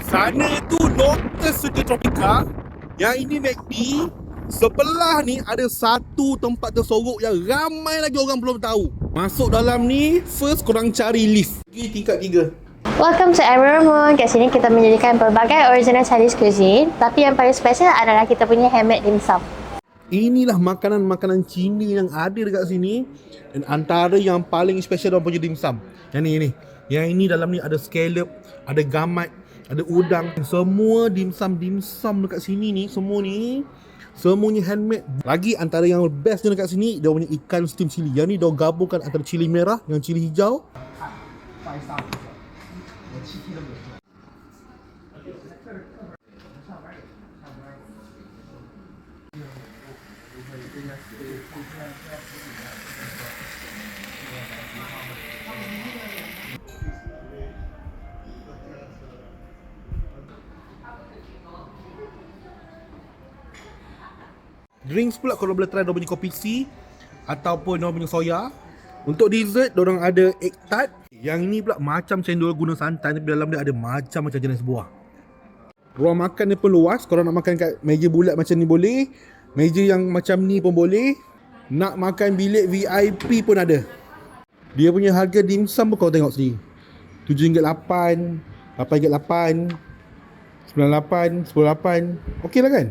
Sana tu Lotus Sugar Tropika, yang ini McD. Sebelah ni ada satu tempat tersorok yang ramai lagi orang belum tahu. Masuk dalam ni, first korang cari lift pergi tingkat 3. Welcome to Emerald Moon. Kat sini kita menjadikan pelbagai original Chinese cuisine, tapi yang paling special adalah kita punya handmade dim sum. Inilah makanan-makanan Cina yang ada dekat sini. Dan antara yang paling special dalam punya dim sum, yang ni. Yang ini dalam ni ada scallop, ada gamat, ada udang. Semua dim sum dekat sini ni, semuanya handmade. Lagi antara yang bestnya dekat sini, dia punya ikan steam cili. Yang ni dia gabungkan antara cili merah dengan cili hijau. Drinks pula korang boleh try dia punya kopi C ataupun dia punya soya. Untuk dessert, diorang ada egg tart. Yang ini pula macam cendol guna santan, tapi dalam dia ada macam-macam jenis buah. Ruang makan dia pun luas. Korang nak makan kat meja bulat macam ni boleh, meja yang macam ni pun boleh. Nak makan bilik VIP pun ada. Dia punya harga dim sum pun korang tengok sendiri, RM7.8, RM8.8, RM9.8, RM10.8. Okey lah kan?